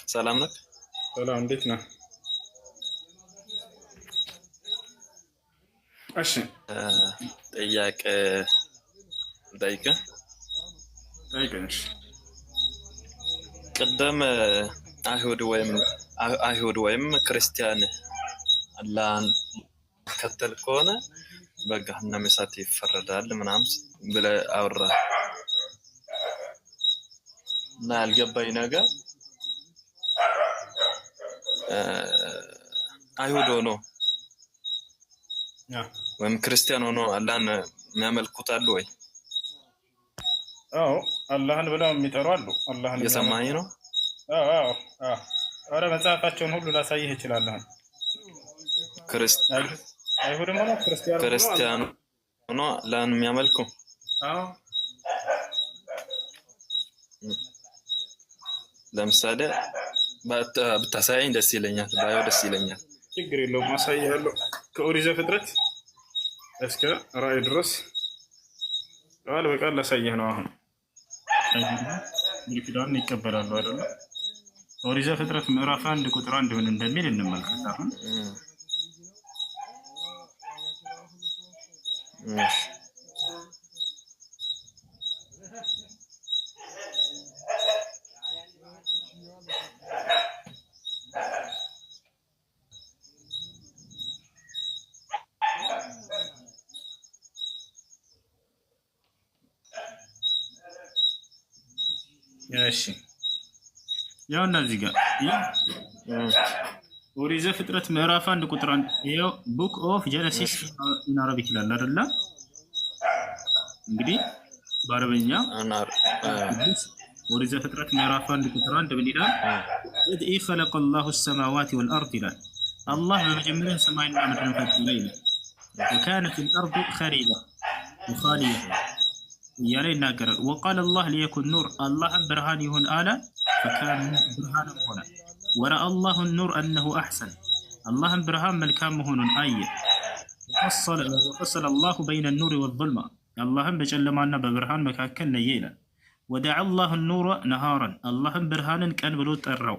ሰላም ነህ? ሰላም እንዴት ነህ? እሺ ጥያቄ ጠይቅህ። ጠይቀኝ። እሺ ቅድም አይሁድ ወይም ክርስቲያን አላህን ከተል ከሆነ በገሃነመ እሳት ይፈረዳል ምናምን ብለህ አወራህ እና ያልገባኝ ነገር አይሁድ ሆኖ ወይም ክርስቲያን ሆኖ አላህን የሚያመልኩት አሉ ወይ? አዎ አላህን ብለው የሚጠሩ አሉ። አላህን የሰማኝ ነው። አዎ አረ መጽሐፋቸውን ሁሉ ላሳይህ እችላለሁ። አይሁድም ሆነ ክርስቲያን ሆኖ አላህን የሚያመልኩ አዎ ለምሳሌ ብታሳየኝ ደስ ይለኛል። ባየው ደስ ይለኛል። ችግር የለውም አሳይሃለሁ። ከኦሪት ዘፍጥረት እስከ ራዕይ ድረስ ቃል በቃል ላሳይህ ነው። አሁን ኪዳን ይቀበላሉ አይደለ? ኦሪት ዘፍጥረት ምዕራፍ 1 ቁጥር 1 ምን እንደሚል እንመልከት። አሁን እሺ ያው እነዚህ ጋር ኦሪት ዘፍጥረት ምዕራፍ 1 ቁጥር 1 ይሄው ቡክ ኦፍ ጀነሲስ ኢን አረቢክ ይላል አይደለ? እንግዲህ በአረበኛ ኦሪት ዘፍጥረት ምዕራፍ 1 ቁጥር 1 ምን ይላል? ኢዝ ኸለቀ አላሁ ሰማዋት ወልአርድ ይላል። አላህ በመጀመሪያ ሰማይና ምድርን ፈጠረ ይላል። ወካነት አልአርዱ ኸሪባ ወኻሊያ እያለ ይናገራል። ወቃለ አላህ ሊየኩን ኑር አላህም ብርሃን ይሁን አለ። ፈካነ ብርሃንም ሆነ። ወረአ አላሁ ኑር አነሁ አሕሰን አላህም ብርሃን መልካም መሆኑን አየ። ወፈሰለ አላሁ በይነ ኑር ወዙልማ አላህም በጨለማና በብርሃን መካከል ለየ ይላል። ወደዓ አላሁ ኑረ ነሃረን አላህም ብርሃንን ቀን ብሎ ጠራው።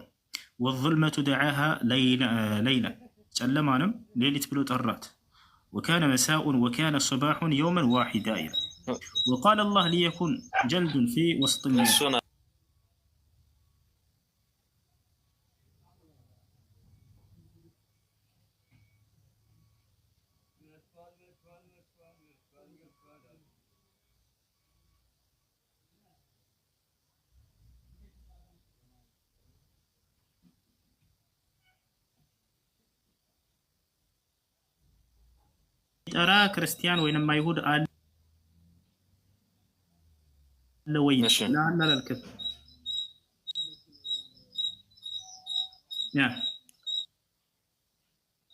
ወዙልመቱ ደዓሃ ለይለን ጨለማንም ሌሊት ብሎ ጠራት። ወካነ መሳኡን ወካነ ሰባሑን የውመን ዋሒዳ ይላል። وقال الله ليكن جلد في وسط الليل ترى كريستيان وينما يهود لوين لا للكذب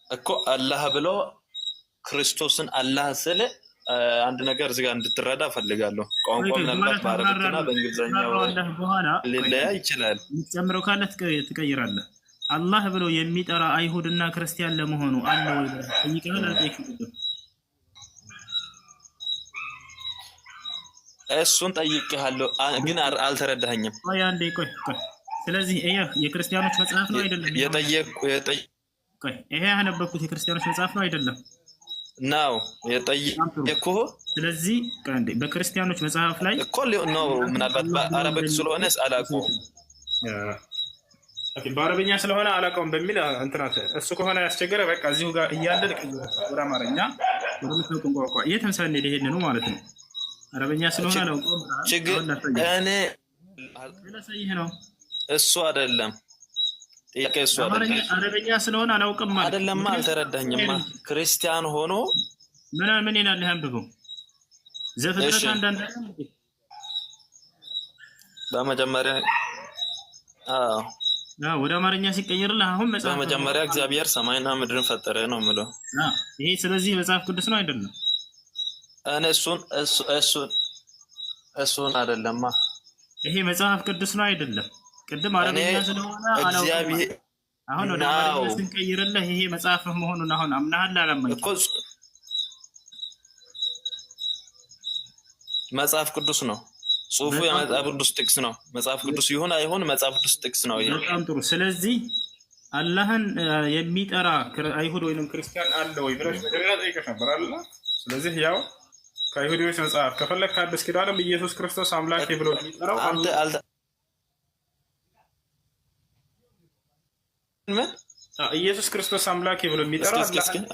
እኮ አላህ ብሎ ክርስቶስን አላህ ስለ አንድ ነገር እዚህ ጋር እንድትረዳ ፈልጋለሁ። ቋንቋ ምናልባት በአረብኛ በእንግሊዘኛው ሊለያይ ይችላል። የምትጨምረው ካለ ትቀይራለህ። አላህ ብሎ የሚጠራ አይሁድና ክርስቲያን ለመሆኑ አለ ወይ? ጠይቀሃል አልጠይቅም? እሱን ጠይቄሃለሁ ግን አልተረዳኸኝም። ቆይ አንዴ ቆይ። ስለዚህ ይሄ የክርስቲያኖች መጽሐፍ ነው አይደለም? ቆይ ይሄ ያነበብኩት የክርስቲያኖች መጽሐፍ ነው አይደለም? ነው የጠየቅኩህ። ስለዚህ አንዴ በክርስቲያኖች መጽሐፍ ላይ እኮ ነው ምናልባት በአረብኛ ስለሆነ አላውቀውም። በአረብኛ ስለሆነ አላውቀውም በሚል እንትናት እሱ ከሆነ ያስቸገረ በቃ እዚሁ ጋር እያለ ወደ አማርኛ ወደ ምትነው ቋንቋ እየተምሳሌ ይሄንን ነው ማለት ነው። አረበኛ ስለሆነ አላውቀውም። ችግር እኔ ለሰይህ ነው እሱ አይደለም ጥያቄ እሱ አይደለም። አረበኛ ስለሆነ አላውቅም ማለት አይደለም። አልተረዳኝማ። ክርስቲያን ሆኖ ምን ይላል? አንብበው ዘፍጥረት አንዳንድ በመጀመሪያ ወደ አማርኛ ሲቀየርልህ አሁን መጽሐፍ በመጀመሪያ እግዚአብሔር ሰማይና ምድርን ፈጠረ ነው የምለው። ይሄ ስለዚህ መጽሐፍ ቅዱስ ነው አይደለም? እኔ እሱን አይደለማ። ይሄ መጽሐፍ ቅዱስ ነው አይደለም? ቅድም አረበኛ ስለሆነ አላውቅም። አሁን ወደ አማርኛ ስንቀይርልህ ይሄ መጽሐፍ መሆኑን አሁን አምናሃል አላመንክም? እኮ መጽሐፍ ቅዱስ ነው ጽሁፉ የመጽሐፍ ቅዱስ ጥቅስ ነው። መጽሐፍ ቅዱስ ይሁን አይሁን መጽሐፍ ቅዱስ ጥቅስ ነው ይሄ። በጣም ጥሩ። ስለዚህ አላህን የሚጠራ አይሁድ ወይንም ክርስቲያን አለ ወይ ብለሽ መጀመሪያ ጠይቀሽ ነበር አይደል? ስለዚህ ያው ከአይሁዶች መጽሐፍ ከፈለክ ከአዲስ ኪዳንም ኢየሱስ ክርስቶስ አምላኬ ብሎ የሚጠራው ኢየሱስ ክርስቶስ አምላኬ ብሎ የሚጠራው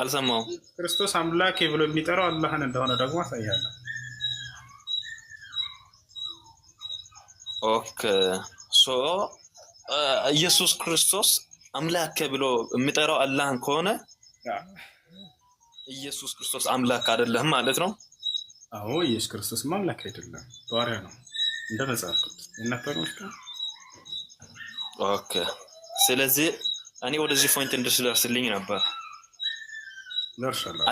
አልሰማሁም። ክርስቶስ አምላኬ ብሎ የሚጠራው አላህን እንደሆነ ደግሞ አሳያለሁ። ኦኬ ሶ ኢየሱስ ክርስቶስ አምላክ ብሎ የሚጠራው አላህን ከሆነ ኢየሱስ ክርስቶስ አምላክ አይደለም ማለት ነው። አዎ ኢየሱስ ክርስቶስ አምላክ አይደለም፣ ባሪያ ነው እንደ መጽሐፍ ቅዱስ የነበረው። ኦኬ ስለዚህ እኔ ወደዚህ ፖይንት እንድስደርስልኝ ነበር።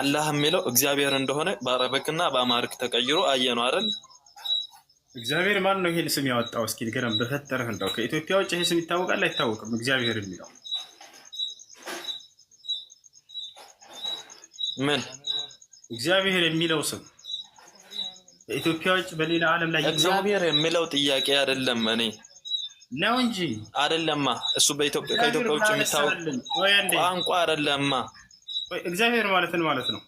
አላህ የሚለው እግዚአብሔር እንደሆነ በአረበክና በአማርክ ተቀይሮ አየነው አይደል? እግዚአብሔር ማን ነው ይሄን ስም ያወጣው? እስኪ ንገረን በፈጠረህ። እንደው ከኢትዮጵያ ውጭ ይሄ ስም ይታወቃል አይታወቅም? እግዚአብሔር የሚለው ምን? እግዚአብሔር የሚለው ስም በኢትዮጵያ ውጭ በሌላ ዓለም ላይ እግዚአብሔር የሚለው ጥያቄ አይደለም። እኔ ነው እንጂ አይደለማ። እሱ በኢትዮጵያ ከኢትዮጵያ ውጭ የሚታወቅ ቋንቋ አይደለማ። እግዚአብሔር ማለት ነው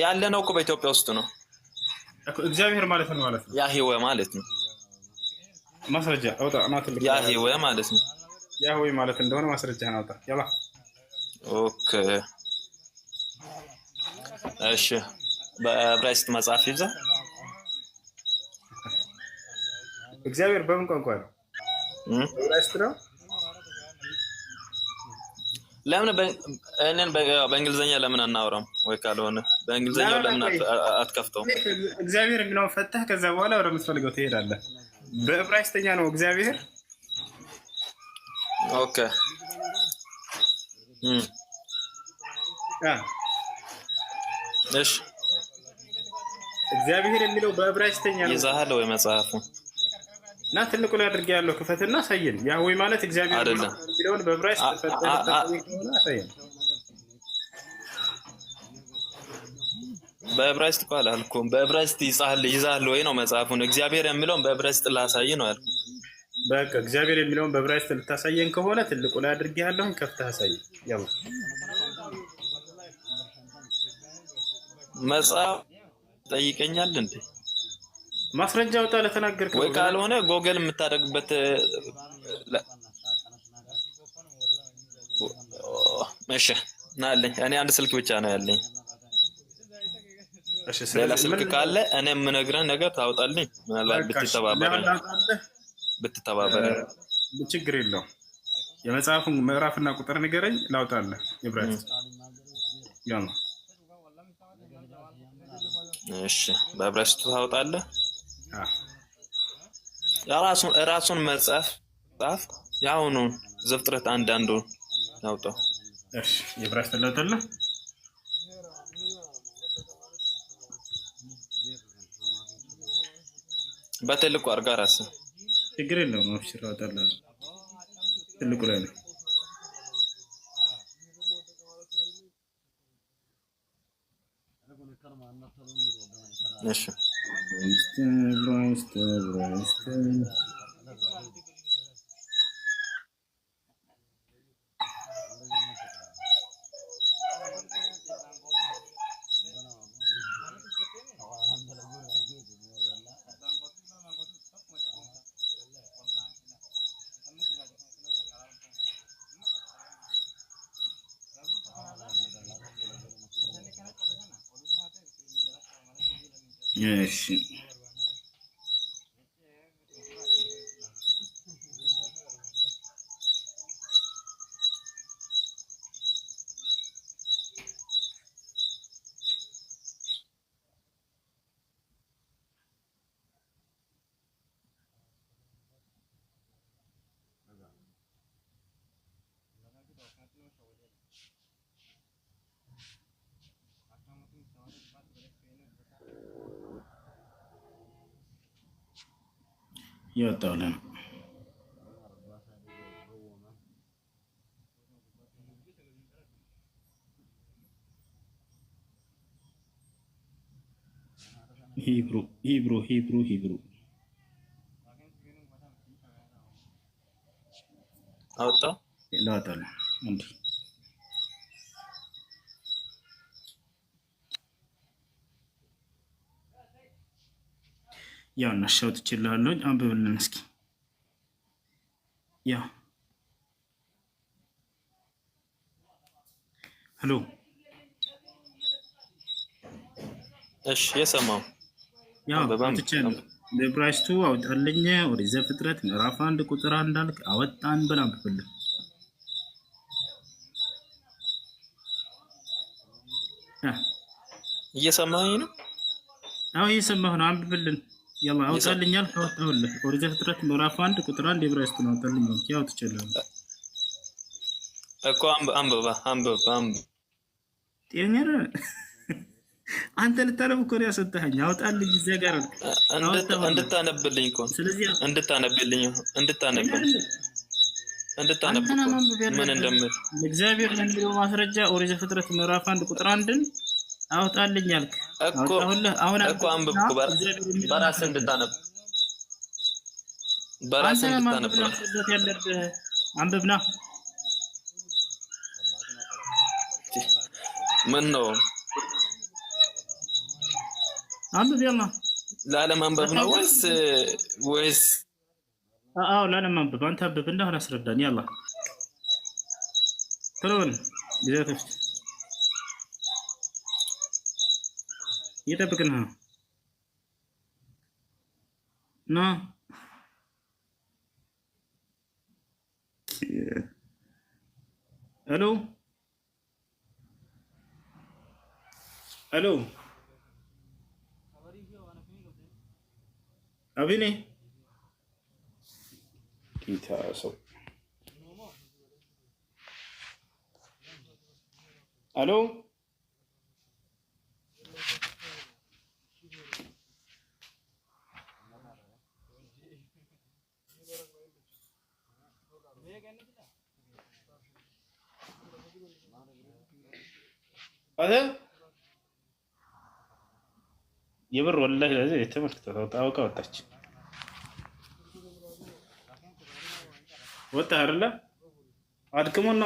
ያለ ነው እኮ በኢትዮጵያ ውስጥ ነው። እግዚአብሔር ማለት ነው ያህዌ ማለት ነው። ማስረጃ አውጣ። ያህዌ ማለት ነው። ያህዌ ማለት እንደሆነ ማስረጃህን አውጣ። ያላ ኦኬ እሺ። በዕብራይስጥ መጽሐፍ ይዛ እግዚአብሔር በምን ቋንቋ ነው? ዕብራይስጥ ነው። ለምን በእንግሊዘኛ ለምን አናወራም? ወይ ካልሆነ በእንግሊዘኛው ለምን አትከፍተው? እግዚአብሔር የሚለውን ፈተህ ከዛ በኋላ ወደ ምትፈልገው ትሄዳለህ። በዕብራይስጥኛ ነው እግዚአብሔር። ኦኬ እሺ። እግዚአብሔር የሚለው በዕብራይስጥኛ ነው። ይዛሃል ወይ መጽሐፉ? እና ትልቁ ላይ አድርጌ ያለው ክፈትና አሳየን። ያህዌ ማለት እግዚአብሔር አይደለም የሚለውን በዕብራይስጥ ፈተህ አሳየን። በዕብራይስጥ እኮ አላልኩም። በዕብራይስጥ ይዛሃል ወይ ነው መጽሐፉን። እግዚአብሔር የሚለውን በዕብራይስጥ ላሳይ ነው ያልኩት። በቃ እግዚአብሔር የሚለውን በዕብራይስጥ ልታሳየን ከሆነ ትልቁ ላይ አድርጌ ያለውን ከፍተህ አሳየን። ያው መጽሐፍ ጠይቀኛል እንዴ? ማስረጃ አውጣ ለተናገርከው። ወይ ካልሆነ ጎግል የምታደርግበት እሺ ናለኝ። እኔ አንድ ስልክ ብቻ ነው ያለኝ። እሺ ሌላ ስልክ ካለ እኔ የምነግርህ ነገር ታውጣልኝ። ምናልባት ብትተባበረኝ ችግር የለውም። የመጽሐፉን ምዕራፍና ቁጥር ንገረኝ ላውጣልህ። ዕብራይስጥ ያው ነው። እሺ በዕብራይስጥ ታውጣለህ። ራሱን መጽሐፍ ጻፍ። ያውኑ ዘፍጥረት አንዳንዱ ያውጣው። እሺ የዕብራይስጥ ላውጣልህ። በትልቁ አድርጋ ራስህ ችግር የለውም። አብሽር አውጣልህ። ትልቁ ላይ ነው። እሺ እሺ ይወጣውልን ሂብሩ አወጣ ላወጣልህ እንዴ ያው እናሻውት ይችላል። አንብብልን እስኪ ያ ሄሎ እሺ የሰማው ያው አውጥቻለሁ። በዕብራይስጡ አውጣልኝ። ኦሪት ዘፍጥረት ምዕራፍ 1 ቁጥር 1 አልክ አወጣን ብላ አንብብልን። እየሰማኸኝ ነው? አዎ እየሰማሁ ነው። አንብብልን። ያላ አውጣልኝ አልክ አወጣሁልህ። ኦሪት ዘፍጥረት ምዕራፍ 1 ቁጥር 1 ዕብራይስጡን አውጣልኝ። ያው አውጥቻለሁ እኮ አንብባ ጤነኛ አንተ ልታነብ እኮ ነው ያሰጠኸኝ። አውጣልኝ እዚያ ጋር እንድታነብልኝ እኮ እንድታነብልኝ ምን እንደምል እግዚአብሔር ለሚለው ማስረጃ ኦሪት ዘፍጥረት ምዕራፍ 1 ቁጥር 1ን አውጣልኝ አልክ እኮ እኮ አንብብ እኮ በራስህ እንድታነብ ያለብህ አንብብና ምን ነው አንብብ ያማ ላለማንበብ ነው ወይስ አዎ ላለማንበብ። አንተ አንብብ እንደሆነ አስረዳኝ። ያላ ተረውን ጊዜያቶች እየጠብቅን ነው ና ሄሎ ሄሎ አቢኔ ጌታ ሰው ሄሎ የብር ወላሂ ለዚህ ተመልክተው ታውቃ ወጣች ወጣ አይደለ አድክሞና